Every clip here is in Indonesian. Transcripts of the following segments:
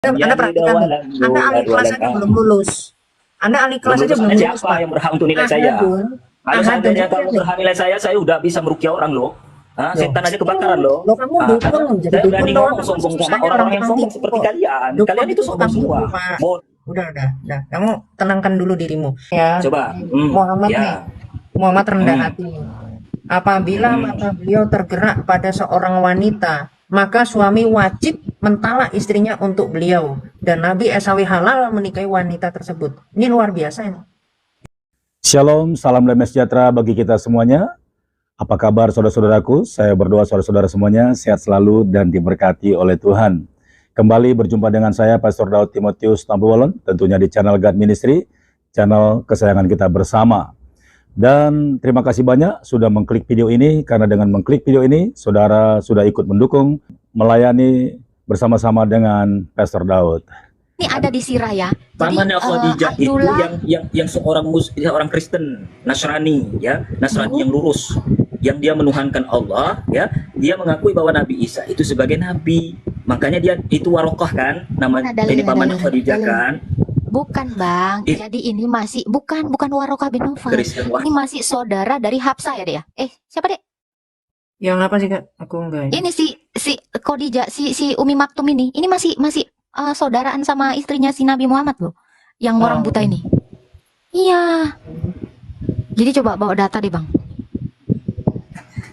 Anda perhatikan nih, Anda ahli kelas aja belum lulus. Anda ahli Belum kelas aja lulus belum Anda lulus, siapa Pak. yang berhak untuk nilai saya? Kalau Ahadun, seandainya ini kamu nih. berhak nilai saya udah bisa meruqyah orang loh. Loh, Setan aja kebakaran loh. loh kamu dukun, Karena jadi saya dukun berani doang ngomong kan masih sombong sama susahnya orang orang-orang yang tukang sombong tipu seperti kok. kalian. Dukun Kalian itu itu sombong tukang tipu, semua. Pak. Udah. Kamu tenangkan dulu dirimu. Ya, Coba, Muhammad nih. ya, Muhammad rendah hmm, hati. Apabila hmm. mata beliau tergerak pada seorang wanita, maka suami wajib mentalak istrinya untuk beliau. Dan Nabi SAW halal menikahi wanita tersebut. Ini luar biasa ini. Shalom, salam damai sejahtera bagi kita semuanya. Apa kabar saudara-saudaraku? Saya berdoa saudara-saudara semuanya sehat selalu dan diberkati oleh Tuhan. Kembali berjumpa dengan saya, Pastor Daud Timotius Tambuwalon, tentunya di channel God Ministry, channel kesayangan kita bersama. Dan terima kasih banyak sudah mengklik video ini, karena dengan mengklik video ini, saudara sudah ikut mendukung, melayani bersama-sama dengan Pastor Daud. Ini ada di Sirah ya. Pamannya Khadijah itu Abdullah yang seorang Kristen Nasrani ya, Nasrani yang lurus, yang dia menuhankan Allah ya, dia mengakui bahwa Nabi Isa itu sebagai nabi. Makanya dia itu Warokah kan, nama ini pamannya Khadijah kan. bukan Bang. Jadi ini masih bukan Warokah bin Naufal. Ini masih saudara dari Hafsah ya dia. Siapa deh? Yang apa sih Kak? Aku enggak. Ini si Khadijah, si Umi Maktum ini. Ini masih saudaraan sama istrinya si Nabi Muhammad loh. Yang orang buta ini. Iya. Jadi coba bawa data deh Bang.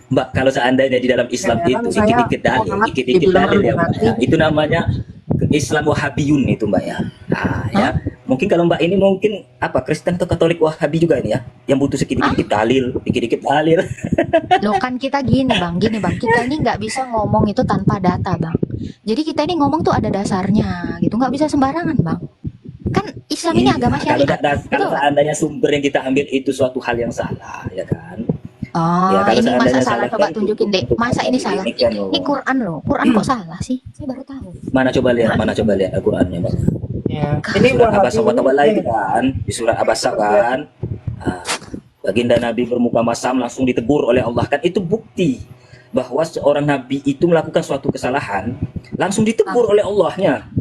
Mbak, kalau seandainya di dalam Islam itu ikit-ikit dalil ya Mbak ya. Itu namanya Islam Wahabiyun itu Mbak ya. Ya. Mungkin kalau Mbak ini mungkin apa, Kristen atau Katolik Wahabi juga ini ya, yang butuh sedikit-sedikit dalil. Loh kan kita gini bang, kita ini nggak bisa ngomong itu tanpa data bang. Jadi kita ini ngomong tuh ada dasarnya gitu, nggak bisa sembarangan bang. Kan Islam ini agama syariat. Kalau seandainya sumber yang kita ambil itu suatu hal yang salah, ya kan? Oh, ya, ini masa salah, coba kan tunjukin deh. Masa ini salah? Ini Quran loh, Quran kok salah sih? Saya baru tahu. Mana coba lihat Al-Qurannya bang. Ya. Ini surah Abasa wa Tawalla kan, di surah Abasa kan. Baginda Nabi bermuka masam langsung ditegur oleh Allah kan, itu bukti bahwa seorang nabi itu melakukan suatu kesalahan langsung ditegur oleh Allahnya.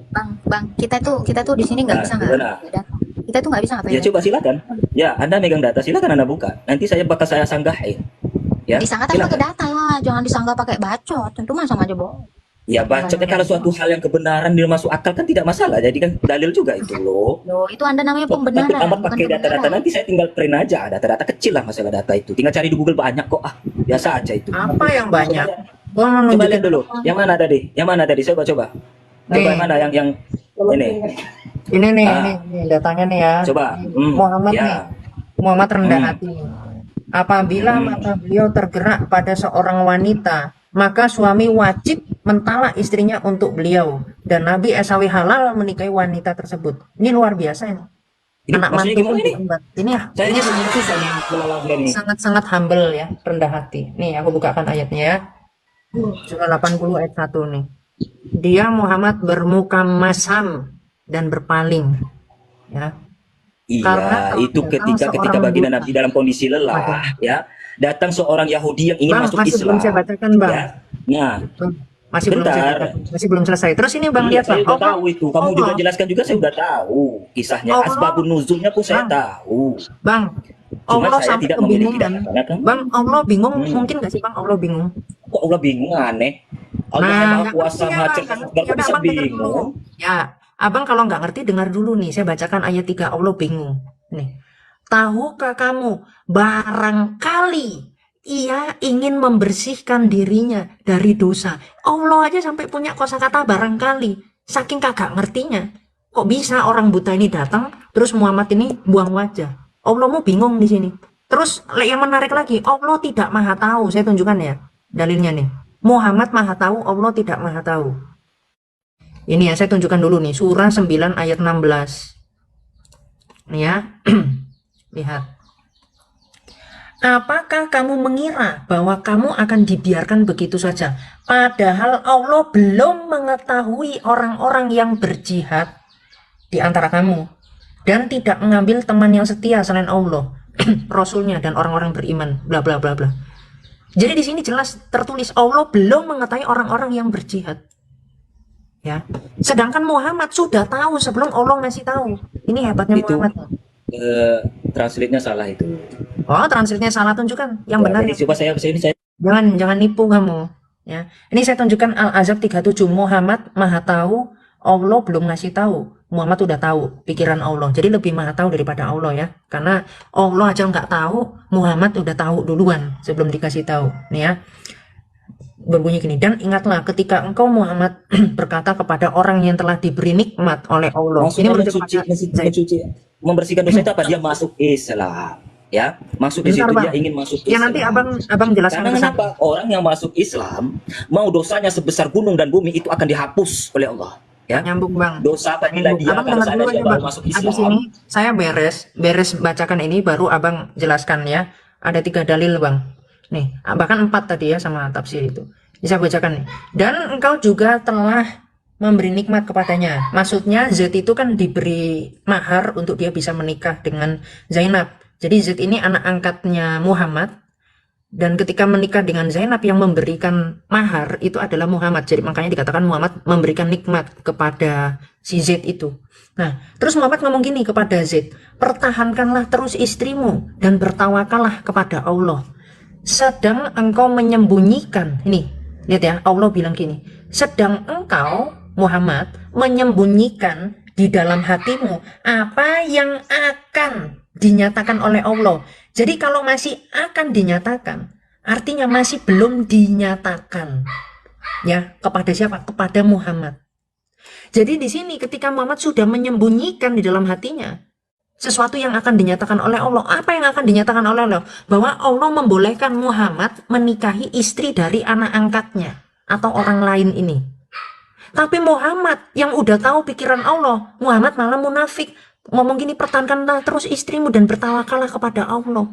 Bang, kita tuh di sini nggak bisa kita tuh nggak bisa ngapain. Ya coba silakan. Ya, Anda megang data, silakan Anda buka. Nanti bakal saya sanggahin. Ya. Disanggah tapi pakai data lah, jangan disanggah pakai bacot. Itu mah sama aja bohong. Ya bacotnya kalau suatu hal yang kebenaran dia masuk akal kan tidak masalah. Jadi kan dalil juga itu loh. Loh, itu Anda namanya pembenaran. Amat pakai data-data, nanti saya tinggal print aja. Data-data kecil lah masalah data itu. Tinggal cari di Google banyak kok. Biasa aja itu. Apa yang banyak? Coba lihat dulu. Yang mana tadi? Saya coba. Coba yang mana yang ini. Ini nih datanya nih ya. Coba. Muhammad ya. nih. Muhammad rendah hati. Apabila mata beliau tergerak pada seorang wanita, maka suami wajib mentalak istrinya untuk beliau. Dan Nabi SAW halal menikahi wanita tersebut. Ini luar biasa ini. Anak mantu ini ya. Saya ini ini. Sangat-sangat humble ya, rendah hati. Nih aku bukakan ayatnya ya. Surah 80 ayat 1 nih. Dia Muhammad bermuka masam dan berpaling. Ya. Iya, itu ketika baginda Nabi dalam kondisi lelah, ya, datang seorang Yahudi yang ingin masuk Islam. Belum saya bacakan, Bang. Ya? Nah, masih belum selesai. Terus ini Bang lihat, Bang. Saya udah tahu itu. Kamu juga jelaskan juga, saya udah tahu kisahnya. Asbabun nuzulnya pun saya tahu. Bang, Allah sampai kebingungan. Bang, Allah bingung, mungkin nggak sih Bang? Allah bingung. Kok Allah bingung, aneh? Allah Maha Kuasa, Maha Cerdas, nggak bisa bingung. Ya. Abang kalau nggak ngerti dengar dulu nih, saya bacakan ayat 3, Allah bingung. Nih. Tahukah kamu barangkali ia ingin membersihkan dirinya dari dosa. Allah aja sampai punya kosakata barangkali. Saking kagak ngertinya. Kok bisa orang buta ini datang terus Muhammad ini buang wajah. Allah mau bingung di sini. Terus yang menarik lagi, Allah tidak maha tahu. Saya tunjukkan ya dalilnya nih. Muhammad maha tahu, Allah tidak maha tahu. Ini ya, saya tunjukkan dulu nih, surah 9 ayat 16. Nih ya, lihat. Apakah kamu mengira bahwa kamu akan dibiarkan begitu saja? Padahal Allah belum mengetahui orang-orang yang berjihad di antara kamu. Dan tidak mengambil teman yang setia selain Allah, Rasulnya dan orang-orang beriman, bla bla bla bla. Jadi di sini jelas tertulis Allah belum mengetahui orang-orang yang berjihad. Ya. Sedangkan Muhammad sudah tahu sebelum Allah ngasih tahu. Ini hebatnya Itu Muhammad. translate-nya salah itu. Oh, translate-nya salah, tunjukkan yang Ya, benar. jadi coba saya Jangan nipu kamu. Ya. Ini saya tunjukkan Al-Ahzab 37. Muhammad maha tahu, Allah belum ngasih tahu. Muhammad udah tahu pikiran Allah. Jadi lebih maha tahu daripada Allah ya. Karena Allah aja nggak tahu, Muhammad udah tahu duluan sebelum dikasih tahu. Nih ya. Berbunyi gini, dan ingatlah ketika engkau Muhammad berkata kepada orang yang telah diberi nikmat oleh Allah. Ini maksudnya merujuk pada Zaid. membersihkan dosa itu apa? Dia masuk Islam, ya. Masuk di Bentar, situ Bang. dia ingin masuk Ya Islam. nanti abang jelaskan Karena ke sana. kenapa? Orang yang masuk Islam mau dosanya sebesar gunung dan bumi itu akan dihapus oleh Allah, ya. Nyambung Bang. Dosa apabila Nyambung. dia Abang kalau dengar seandainya dulu aja dia baru Bang. masuk Habis Islam, ini saya beres bacakan ini baru abang jelaskan ya. Ada 3 dalil Bang. Nih, bahkan 4 tadi ya sama tafsir itu. Bisa bacakan nih. Dan engkau juga telah memberi nikmat kepadanya. Maksudnya Z itu kan diberi mahar untuk dia bisa menikah dengan Zainab. Jadi Z ini anak angkatnya Muhammad. Dan ketika menikah dengan Zainab yang memberikan mahar itu adalah Muhammad. Jadi makanya dikatakan Muhammad memberikan nikmat kepada si Z itu. Nah, terus Muhammad ngomong gini kepada Z, pertahankanlah terus istrimu dan bertawakallah kepada Allah. Sedang engkau menyembunyikan, ini lihat ya, Allah bilang gini, sedang engkau Muhammad menyembunyikan di dalam hatimu apa yang akan dinyatakan oleh Allah. Jadi kalau masih akan dinyatakan, artinya masih belum dinyatakan. Ya, kepada siapa? Kepada Muhammad. Jadi di sini ketika Muhammad sudah menyembunyikan di dalam hatinya sesuatu yang akan dinyatakan oleh Allah. Apa yang akan dinyatakan oleh Allah? Bahwa Allah membolehkan Muhammad menikahi istri dari anak angkatnya atau orang lain ini. Tapi Muhammad yang udah tahu pikiran Allah, Muhammad malah munafik. Ngomong gini, pertahankanlah terus istrimu dan bertawakallah kepada Allah.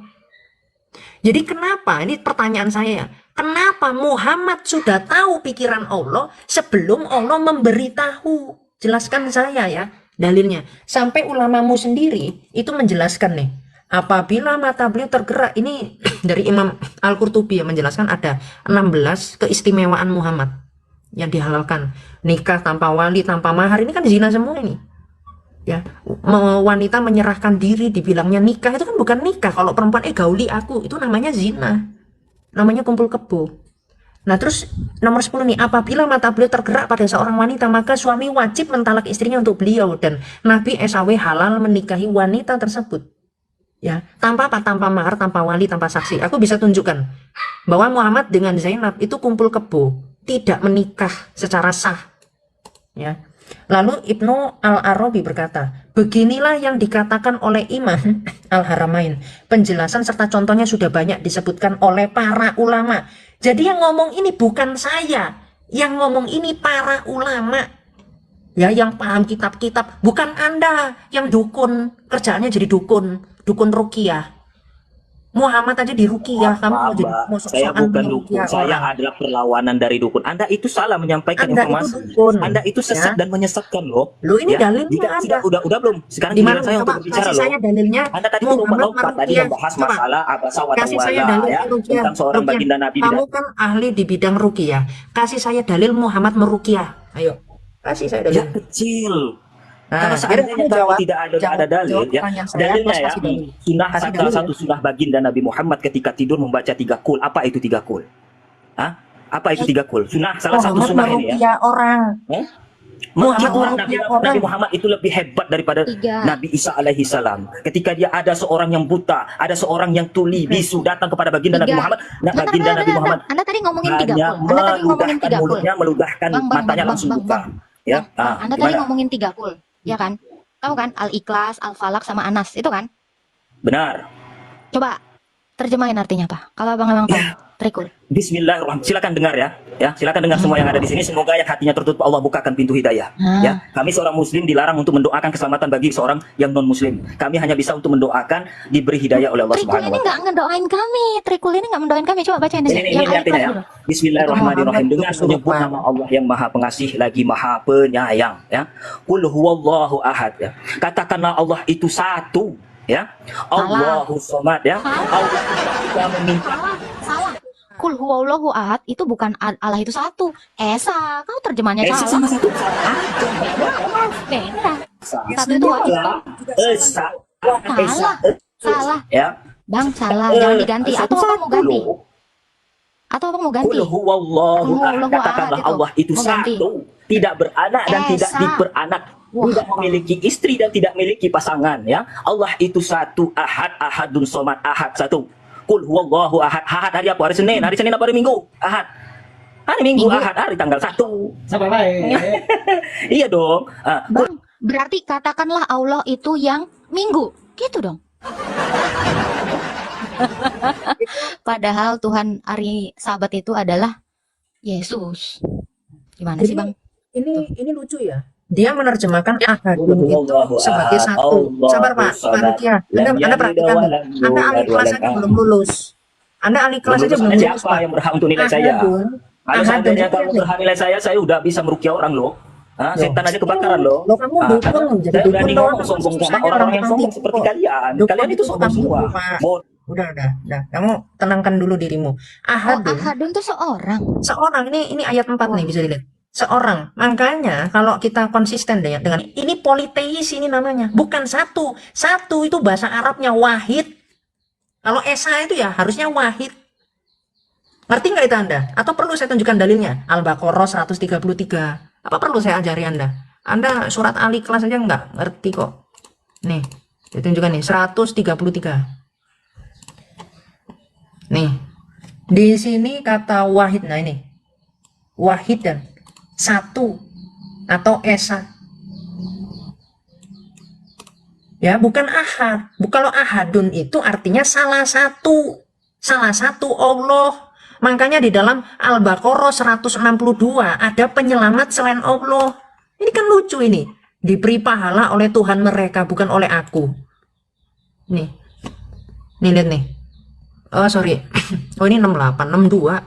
Jadi kenapa? Ini pertanyaan saya. Kenapa Muhammad sudah tahu pikiran Allah sebelum Allah memberitahu? Jelaskan saya ya dalilnya. Sampai ulamamu sendiri itu menjelaskan nih. Apabila mata beliau tergerak, ini dari Imam Al-Qurtubi yang menjelaskan ada 16 keistimewaan Muhammad yang dihalalkan. Nikah tanpa wali, tanpa mahar, ini kan zina semua ini. Ya, wanita menyerahkan diri dibilangnya nikah itu kan bukan nikah. Kalau perempuan gauli aku, itu namanya zina. Namanya kumpul kebo. Nah terus nomor 10 nih, apabila mata beliau tergerak pada seorang wanita, maka suami wajib mentalak istrinya untuk beliau, dan Nabi SAW halal menikahi wanita tersebut. Ya, tanpa apa? Tanpa mahar, tanpa wali, tanpa saksi. Aku bisa tunjukkan bahwa Muhammad dengan Zainab itu kumpul kebo, tidak menikah secara sah. Ya. Lalu Ibnu Al-Arabi berkata, beginilah yang dikatakan oleh Imam Al-Haramain. Penjelasan serta contohnya sudah banyak disebutkan oleh para ulama. Jadi yang ngomong ini bukan saya, yang ngomong ini para ulama. Ya, yang paham kitab-kitab, bukan Anda yang dukun, kerjaannya jadi dukun ruqyah. Muhammad aja di ruqyah, kamu mau jadi Mbak, mau saya sok-sokan bukan di dukun, ruqyah saya orang. adalah perlawanan dari dukun. Anda itu salah menyampaikan Anda itu informasi. dukun, Anda itu ya. sesat dan menyesatkan loh. Lo ini Ya, dalilnya jika ada. udah belum. Sekarang Di mana? giliran saya Coba untuk berbicara kasih loh. saya dalilnya. Anda tadi tuh Muhammad lompat-lompat tadi meruqyah. membahas Coba masalah abasa wa kasih saya tawalla dalil ya, ruqyah. tentang seorang Ruqyah. baginda Nabi Kamu kan ahli di bidang ruqyah. Kasih saya dalil Muhammad meruqyah. Ayo, kasih saya ya dalil. kecil. Nah, Kalau jadi seandainya kamu kami jawab, tidak ada dalil jawab ya, pertanyaan saya dalilnya plus ya, kasih dalil. sunnah Kasih salah dalil satu ya. sunnah baginda Nabi Muhammad ketika tidur membaca 3 kul. Apa itu 3 kul? Hah? Apa itu 3 kul? Sunnah, salah satu Muhammad sunnah ini ya. meruqyah orang. Hah? Muhammad Nabi, meruqyah orang. Nabi Muhammad itu lebih hebat daripada 3. Nabi Isa alaihi salam. Ketika dia ada seorang yang buta, ada seorang yang tuli, bisu datang kepada baginda Nabi 3. Muhammad. Nah, Bentar, baginda Nabi Muhammad Anda tadi ngomongin 3 hanya kul. Anda tadi ngomongin meludahkan 3 kul. mulutnya, meludahkan matanya langsung buka. Ya, Anda tadi gimana? ngomongin 3 kul, ya kan? Tahu kan? Al-Ikhlas, Al-Falak, sama Anas, itu kan? Benar. Coba terjemahin artinya apa? Kalau abang tahu, trikul. Bismillahirrahmanirrahim. Silakan dengar ya. Ya, silakan dengar semua yang ada di sini. Semoga yang hatinya tertutup Allah bukakan pintu hidayah. Ya, kami seorang muslim dilarang untuk mendoakan keselamatan bagi seorang yang non muslim. Kami hanya bisa untuk mendoakan diberi hidayah oleh Allah Trikul Subhanahu ini wa nggak taala. ngedoain kami. Trikul ini nggak mendoain kami. Coba bacain aja. Ini Yang artinya ya. dulu. Bismillahirrahmanirrahim. Muhammad Dengan menyebut nama Allah yang Maha Pengasih lagi Maha Penyayang, ya. Qul huwallahu ahad, ya. Katakanlah Allah itu satu, ya. Allahu somad, ya. Allah tidak meminta Salah. Kul huwallahu ahad itu bukan Allah itu satu. Esa, kau terjemahnya Esa salah. sama satu. Beda. Sama. Satu itu wahid. Esa. Esa. Salah. Ya. Bang, salah. Jangan diganti. Atau apa mau ganti? Atau apa mau ganti? Qul huwallahu ahad. Huwallahu Katakanlah ahad itu. Allah itu Mau ganti. satu, tidak beranak dan tidak Esa. diperanak, Wah. tidak memiliki istri dan tidak memiliki pasangan, ya. Allah itu satu, ahad, ahadun somad, ahad satu. Qul huwallahu ahad. Ahad hari apa? Hari Senin. Hari Senin apa hari Minggu? Ahad. Hari Minggu, Minggu. ahad, hari tanggal 1. Sabar baik. Iya dong. Bang, berarti katakanlah Allah itu yang minggu. Gitu dong. Padahal Tuhan hari Sabat itu adalah Yesus. Gimana sih, Bang? Ini lucu ya. Dia menerjemahkan ahadun itu sebagai satu. Sabar Pak Rukia. Anda perhatikan. Anda ahli kelas aja belum lulus. Anda ahli kelas aja belum lulus. Siapa Pak. yang berhak untuk nilai saya? Ahadun. Kalau Ahadun seandainya itu kamu nih. berhak nilai saya udah bisa merukyah orang loh. Loh, Setan aja kebakaran loh. Loh, kamu dukun, jadi saya dukun berani doang, ngomong sombong susah sama aja orang-orang yang orang sombong tipu seperti kok. kalian. Dukun Kalian itu itu sombong tukang semua. tipu, Pak. Bod- Udah. Kamu tenangkan dulu dirimu. Oh, Ahadun. ahadun tuh seorang. Seorang ini ayat 4 nih bisa dilihat. Seorang. Makanya kalau kita konsisten dengan ini politeis ini namanya. Bukan satu. Satu itu bahasa Arabnya wahid. Kalau esa itu ya harusnya wahid. Ngerti nggak itu Anda? Atau perlu saya tunjukkan dalilnya? Al-Baqarah 133. Apa perlu saya ajari Anda? Anda surat Ali kelas aja nggak ngerti kok. Nih, saya tunjukkan nih 133. Nih, di sini kata wahid. Nah ini, wahid dan satu atau esa. Ya, bukan ahad. Kalau ahadun itu artinya salah satu Allah. Makanya di dalam Al-Baqarah 162 ada penyelamat selain Allah. Ini kan lucu ini. Diberi pahala oleh Tuhan mereka, bukan oleh aku. Nih lihat nih. Oh sorry. Oh ini 68, 62.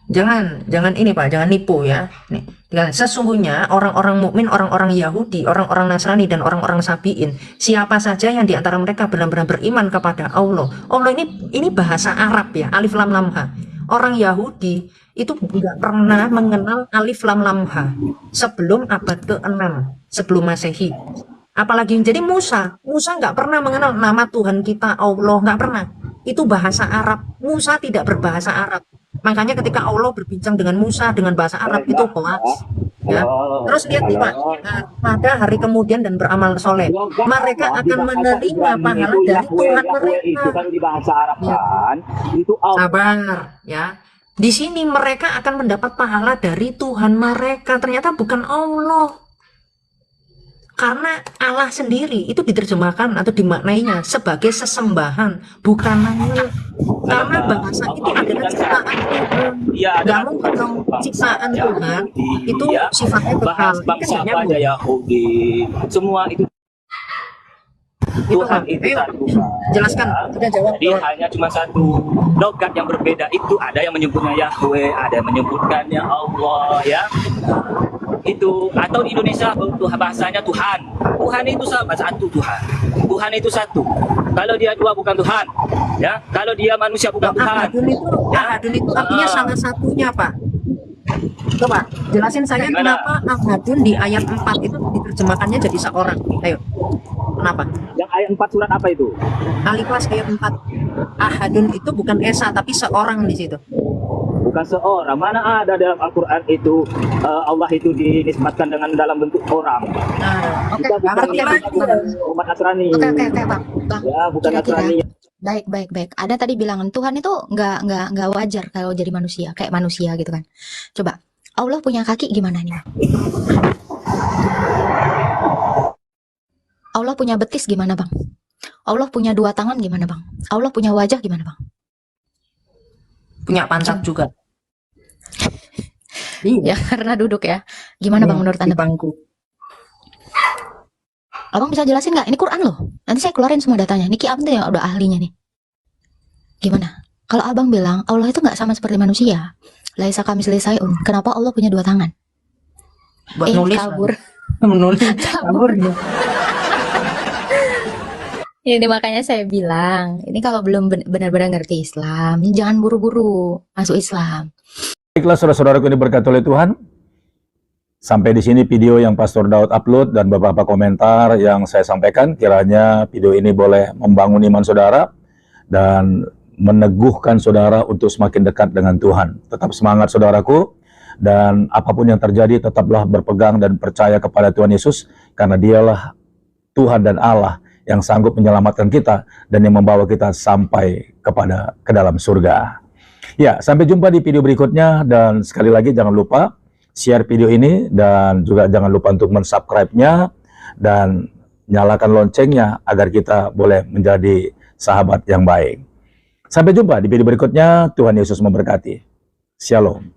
Jangan ini Pak, jangan nipu ya. Nih, sesungguhnya orang-orang mukmin, orang-orang Yahudi, orang-orang Nasrani dan orang-orang Sabiin, siapa saja yang di antara mereka benar-benar beriman kepada Allah. Allah ini bahasa Arab ya, alif lam lam ha. Orang Yahudi itu nggak pernah mengenal alif lam lam ha sebelum abad ke-6 sebelum Masehi. Apalagi jadi Musa nggak pernah mengenal nama Tuhan kita Allah, nggak pernah. Itu bahasa Arab. Musa tidak berbahasa Arab. Makanya ketika Allah berbincang dengan Musa dengan bahasa Arab itu hoax. Ya. Terus lihat nih Pak, pada hari kemudian dan beramal soleh, mereka akan menerima pahala dari Tuhan mereka. Itu kan di bahasa Arab Ya. kan. Itu Sabar ya. Di sini mereka akan mendapat pahala dari Tuhan mereka. Ternyata bukan Allah. Karena Allah sendiri itu diterjemahkan atau dimaknainya sebagai sesembahan, bukan hanya karena bahasa itu adalah ciptaan Tuhan. Iya, Gak mungkin dong ciptaan Tuhan itu sifatnya kekal. bahas Ini kan bangsa gak apa aja nyambung. Yahudi. Semua itu Tuhan Pak. itu Ayo, satu. Pak. jelaskan. Udah jawab. Jadi hanya cuma satu logat yang berbeda itu, ada yang menyebutnya Yahweh, ada yang menyebutkannya Allah ya. Itu atau di Indonesia Tuhan bahasanya Tuhan. Tuhan itu sama satu Tuhan. Tuhan itu satu. Kalau dia dua bukan Tuhan. Ya, kalau dia manusia bukan Tuhan. Ahadun itu artinya salah satunya, Pak. Coba jelasin saya Gimana? kenapa ahadun di ayat 4 itu diterjemahkannya jadi seorang. Ayo. Kenapa? Yang ayat 4 surat apa itu? Ali kelas ayat 4. Ahadun itu bukan esa tapi seorang di situ. Bukan seorang. Mana ada dalam Al-Quran itu Allah itu dinisbatkan dengan dalam bentuk orang. Nah, oke, Kita nggak ngerti lagi. umat Nasrani. Oke, Bang. Ya, bukan Kira-kira. Nasrani. Baik. Ada tadi bilangan Tuhan itu nggak wajar kalau jadi manusia, kayak manusia gitu kan. Coba, Allah punya kaki gimana nih, Bang? Allah punya betis gimana, Bang? Allah punya dua tangan gimana, Bang? Allah punya wajah gimana, Bang? Punya pansat juga. Ya, karena duduk ya. Gimana, Bang, menurut Di Anda? bangku. Abang bisa jelasin nggak? Ini Quran loh. Nanti saya keluarin semua datanya. Niki Abang tuh yang udah ahlinya nih. Gimana? Kalau abang bilang Allah itu nggak sama seperti manusia, laisa kamitslihi syai'un. Kenapa Allah punya dua tangan? Buat nulis. kabur. Menulis. Kabur dia. Ini makanya saya bilang, ini kalau belum benar-benar ngerti Islam, ini jangan buru-buru masuk Islam. Baiklah saudara-saudaraku ini berkat oleh Tuhan. Sampai di sini video yang Pastor Daud upload dan beberapa komentar yang saya sampaikan. Kiranya video ini boleh membangun iman saudara dan meneguhkan saudara untuk semakin dekat dengan Tuhan. Tetap semangat saudaraku, dan apapun yang terjadi tetaplah berpegang dan percaya kepada Tuhan Yesus, karena dialah Tuhan dan Allah yang sanggup menyelamatkan kita dan yang membawa kita sampai ke dalam surga. Ya, sampai jumpa di video berikutnya, dan sekali lagi jangan lupa share video ini dan juga jangan lupa untuk mensubscribe-nya dan nyalakan loncengnya agar kita boleh menjadi sahabat yang baik. Sampai jumpa di video berikutnya. Tuhan Yesus memberkati. Shalom.